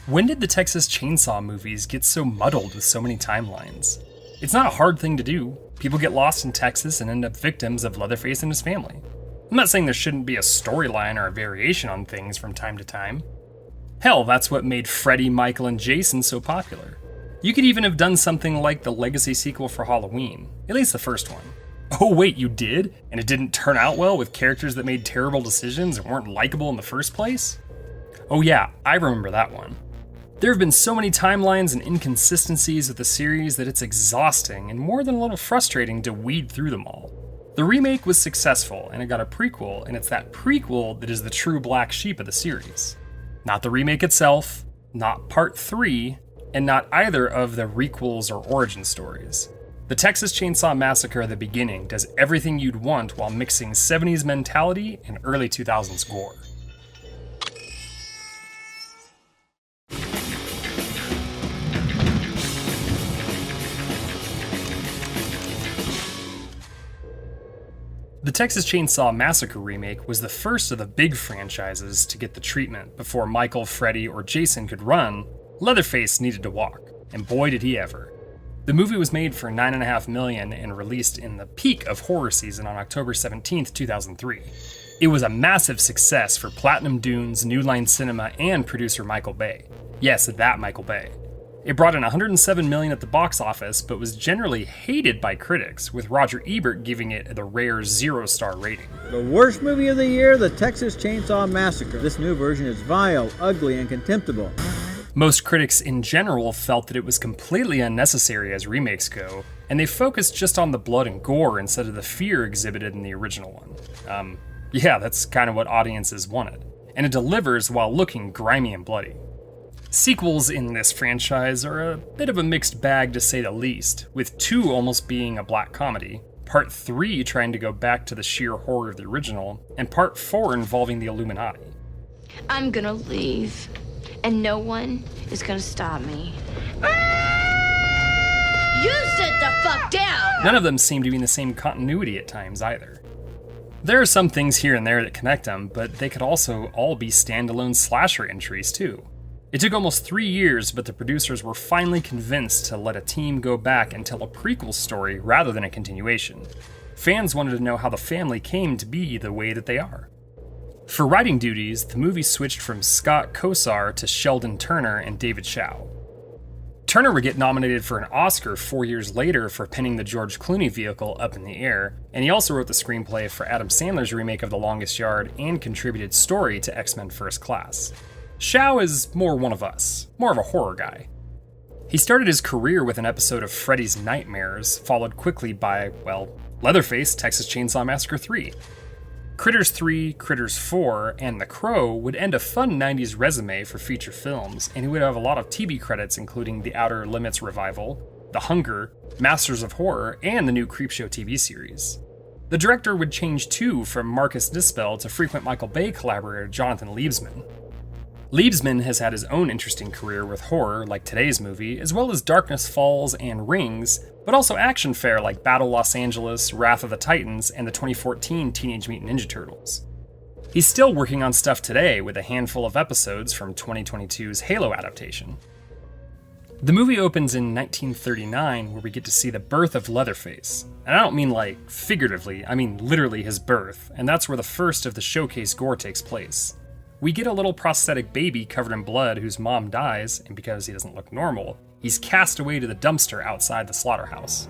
When did the Texas Chainsaw movies get so muddled with so many timelines? It's not a hard thing to do. People get lost in Texas and end up victims of Leatherface and his family. I'm not saying there shouldn't be a storyline or a variation on things from time to time. Hell, that's what made Freddy, Michael, and Jason so popular. You could even have done something like the Legacy sequel for Halloween, at least the first one. Oh wait, you did? And it didn't turn out well with characters that made terrible decisions and weren't likable in the first place? Oh yeah, I remember that one. There have been so many timelines and inconsistencies with the series that it's exhausting and more than a little frustrating to weed through them all. The remake was successful and it got a prequel, and it's that prequel that is the true black sheep of the series. Not the remake itself, not part 3, and not either of the requels or origin stories. The Texas Chainsaw Massacre at the beginning does everything you'd want while mixing 70s mentality and early 2000s gore. The Texas Chainsaw Massacre remake was the first of the big franchises to get the treatment. Before Michael, Freddy, or Jason could run, Leatherface needed to walk, and boy did he ever. The movie was made for $9.5 million and released in the peak of horror season on October 17, 2003. It was a massive success for Platinum Dunes, New Line Cinema, and producer Michael Bay. Yes, that Michael Bay. It brought in $107 million at the box office, but was generally hated by critics, with Roger Ebert giving it the rare 0-star rating. The worst movie of the year, The Texas Chainsaw Massacre. This new version is vile, ugly, and contemptible. Most critics in general felt that it was completely unnecessary as remakes go, and they focused just on the blood and gore instead of the fear exhibited in the original one. Yeah, that's kind of what audiences wanted. And it delivers while looking grimy and bloody. Sequels in this franchise are a bit of a mixed bag to say the least, with 2 almost being a black comedy, Part 3 trying to go back to the sheer horror of the original, and Part 4 involving the Illuminati. I'm gonna leave, and no one is gonna stop me. You sit the fuck down! None of them seem to be in the same continuity at times either. There are some things here and there that connect them, but they could also all be standalone slasher entries too. It took almost 3 years, but the producers were finally convinced to let a team go back and tell a prequel story rather than a continuation. Fans wanted to know how the family came to be the way that they are. For writing duties, the movie switched from Scott Kosar to Sheldon Turner and David Shaw. Turner would get nominated for an Oscar 4 years later for penning the George Clooney vehicle Up in the Air, and he also wrote the screenplay for Adam Sandler's remake of The Longest Yard and contributed story to X-Men First Class. Shaw is more one of us, more of a horror guy. He started his career with an episode of Freddy's Nightmares, followed quickly by, well, Leatherface, Texas Chainsaw Massacre 3. Critters 3, Critters 4, and The Crow would end a fun 90s resume for feature films, and he would have a lot of TV credits including The Outer Limits revival, The Hunger, Masters of Horror, and the new Creepshow TV series. The director would change too from Marcus Nispel to frequent Michael Bay collaborator Jonathan Liebesman. Liebesman has had his own interesting career with horror, like today's movie, as well as Darkness Falls and Rings, but also action fare like Battle Los Angeles, Wrath of the Titans, and the 2014 Teenage Mutant Ninja Turtles. He's still working on stuff today with a handful of episodes from 2022's Halo adaptation. The movie opens in 1939, where we get to see the birth of Leatherface. And I don't mean like figuratively, I mean literally his birth, and that's where the first of the showcase gore takes place. We get a little prosthetic baby covered in blood whose mom dies, and because he doesn't look normal, he's cast away to the dumpster outside the slaughterhouse.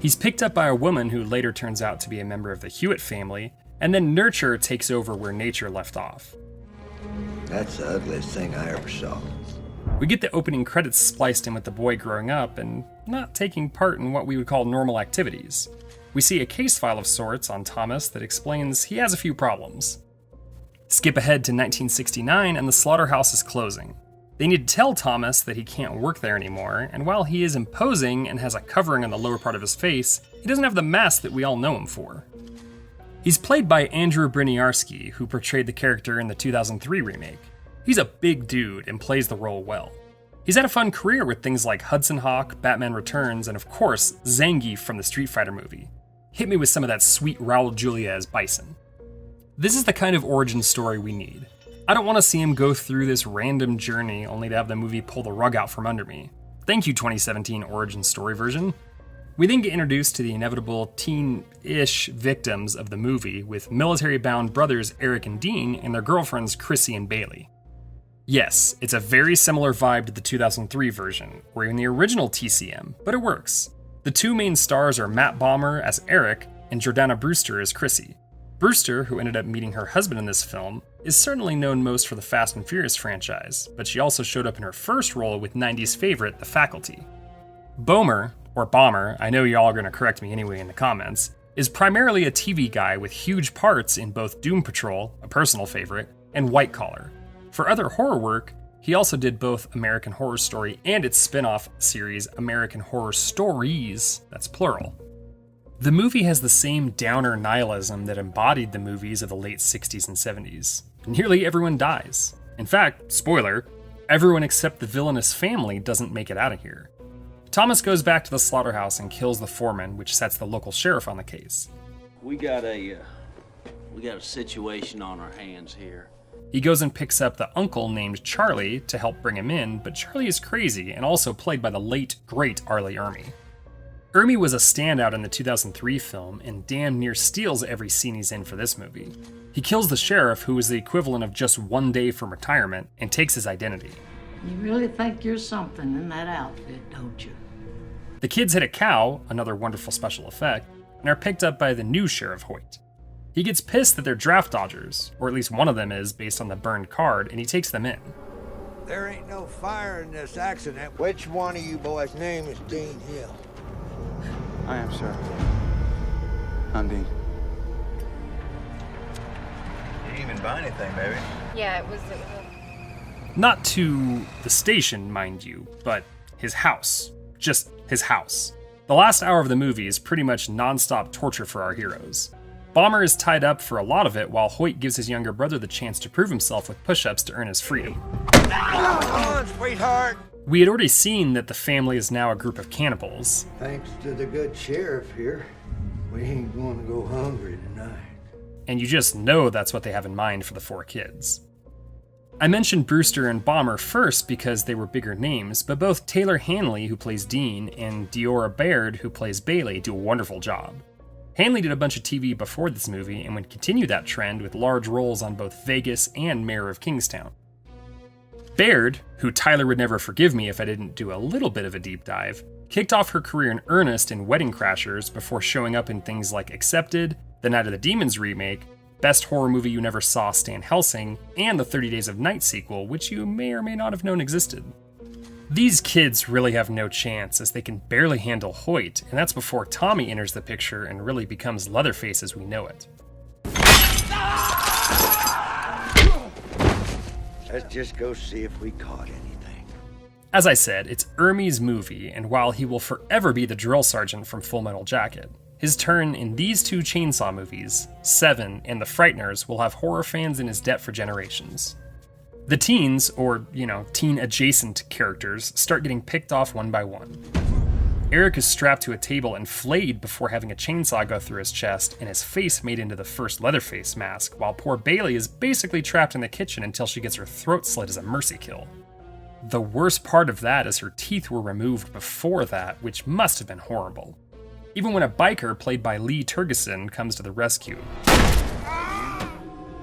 He's picked up by a woman who later turns out to be a member of the Hewitt family, and then nurture takes over where nature left off. That's the ugliest thing I ever saw. We get the opening credits spliced in with the boy growing up and not taking part in what we would call normal activities. We see a case file of sorts on Thomas that explains he has a few problems. Skip ahead to 1969 and the slaughterhouse is closing. They need to tell Thomas that he can't work there anymore, and while he is imposing and has a covering on the lower part of his face, he doesn't have the mask that we all know him for. He's played by Andrew Briniarski, who portrayed the character in the 2003 remake. He's a big dude and plays the role well. He's had a fun career with things like Hudson Hawk, Batman Returns, and of course, Zangief from the Street Fighter movie. Hit me with some of that sweet Raul Julia as Bison. This is the kind of origin story we need. I don't want to see him go through this random journey only to have the movie pull the rug out from under me. Thank you, 2017 origin story version. We then get introduced to the inevitable teen-ish victims of the movie with military-bound brothers Eric and Dean and their girlfriends Chrissy and Bailey. Yes, it's a very similar vibe to the 2003 version, or even the original TCM, but it works. The two main stars are Matt Bomer as Eric and Jordana Brewster as Chrissy. Brewster, who ended up meeting her husband in this film, is certainly known most for the Fast and Furious franchise, but she also showed up in her first role with 90s favorite, The Faculty. Bomer, or Bomber, I know y'all are going to correct me anyway in the comments, is primarily a TV guy with huge parts in both Doom Patrol, a personal favorite, and White Collar. For other horror work, he also did both American Horror Story and its spin-off series American Horror Stories, that's plural. The movie has the same downer nihilism that embodied the movies of the late 60s and 70s. Nearly everyone dies. In fact, spoiler, everyone except the villainous family doesn't make it out of here. Thomas goes back to the slaughterhouse and kills the foreman, which sets the local sheriff on the case. We got a situation on our hands here. He goes and picks up the uncle named Charlie to help bring him in, but Charlie is crazy and also played by the late, great Arlie Ermey. Ermey was a standout in the 2003 film and damn near steals every scene he's in for this movie. He kills the sheriff, who is the equivalent of just one day from retirement, and takes his identity. You really think you're something in that outfit, don't you? The kids hit a cow, another wonderful special effect, and are picked up by the new Sheriff Hoyt. He gets pissed that they're draft dodgers, or at least one of them is based on the burned card, and he takes them in. There ain't no fire in this accident. Which one of you boys' name is Dean Hill? I am, sir. I'm Dean. You didn't even buy anything, baby. Yeah, it was Not to the station, mind you, but his house. Just his house. The last hour of the movie is pretty much non-stop torture for our heroes. Bomber is tied up for a lot of it, while Hoyt gives his younger brother the chance to prove himself with push-ups to earn his freedom. Come on, sweetheart. We had already seen that the family is now a group of cannibals. Thanks to the good sheriff here, we ain't gonna go hungry tonight. And you just know that's what they have in mind for the four kids. I mentioned Brewster and Bomber first because they were bigger names, but both Taylor Hanley, who plays Dean, and Diora Baird, who plays Bailey, do a wonderful job. Hanley did a bunch of TV before this movie and would continue that trend with large roles on both Vegas and Mayor of Kingstown. Baird, who Tyler would never forgive me if I didn't do a little bit of a deep dive, kicked off her career in earnest in Wedding Crashers before showing up in things like Accepted, the Night of the Demons remake, Best Horror Movie You Never Saw, Stan Helsing, and the 30 Days of Night sequel, which you may or may not have known existed. These kids really have no chance, as they can barely handle Hoyt, and that's before Tommy enters the picture and really becomes Leatherface as we know it. Let's just go see if we caught anything. As I said, it's Ermey's movie, and while he will forever be the drill sergeant from Full Metal Jacket, his turn in these two Chainsaw movies, Seven and The Frighteners, will have horror fans in his debt for generations. The teens, or, teen-adjacent characters, start getting picked off one by one. Eric is strapped to a table and flayed before having a chainsaw go through his chest and his face made into the first Leatherface mask, while poor Bailey is basically trapped in the kitchen until she gets her throat slit as a mercy kill. The worst part of that is her teeth were removed before that, which must have been horrible. Even when a biker played by Lee Tergesen comes to the rescue.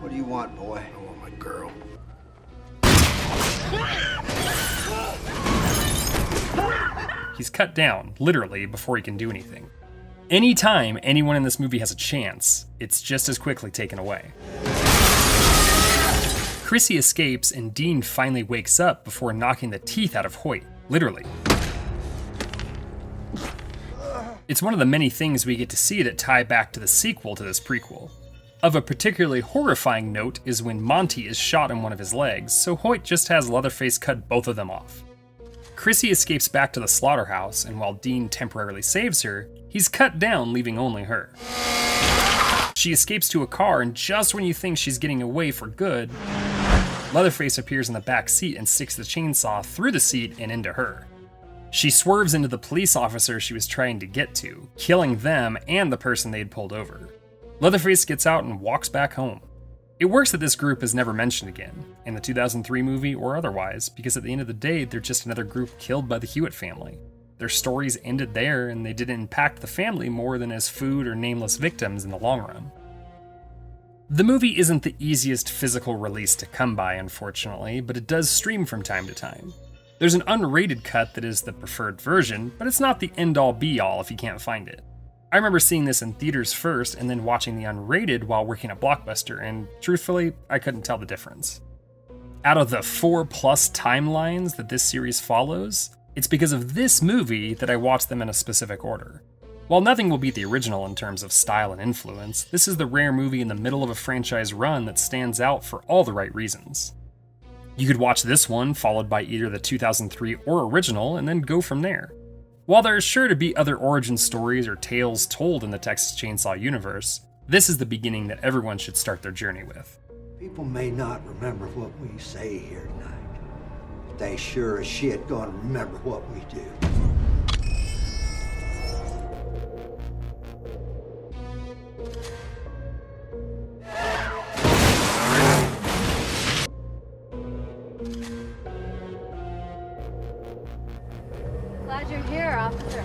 What do you want, boy? I want my girl. He's cut down, literally, before he can do anything. Anytime anyone in this movie has a chance, it's just as quickly taken away. Chrissy escapes and Dean finally wakes up before knocking the teeth out of Hoyt, literally. It's one of the many things we get to see that tie back to the sequel to this prequel. Of a particularly horrifying note is when Monty is shot in one of his legs, so Hoyt just has Leatherface cut both of them off. Chrissy escapes back to the slaughterhouse, and while Dean temporarily saves her, he's cut down, leaving only her. She escapes to a car, and just when you think she's getting away for good, Leatherface appears in the back seat and sticks the chainsaw through the seat and into her. She swerves into the police officer she was trying to get to, killing them and the person they'd pulled over. Leatherface gets out and walks back home. It works that this group is never mentioned again, in the 2003 movie or otherwise, because at the end of the day, they're just another group killed by the Hewitt family. Their stories ended there, and they didn't impact the family more than as food or nameless victims in the long run. The movie isn't the easiest physical release to come by, unfortunately, but it does stream from time to time. There's an unrated cut that is the preferred version, but it's not the end-all be-all if you can't find it. I remember seeing this in theaters first and then watching the unrated while working at Blockbuster, and truthfully, I couldn't tell the difference. Out of the 4+ timelines that this series follows, it's because of this movie that I watched them in a specific order. While nothing will beat the original in terms of style and influence, this is the rare movie in the middle of a franchise run that stands out for all the right reasons. You could watch this one followed by either the 2003 or original and then go from there. While there is sure to be other origin stories or tales told in the Texas Chainsaw universe, this is the beginning that everyone should start their journey with. People may not remember what we say here tonight, but they sure as shit gonna remember what we do. Glad you're here, officer.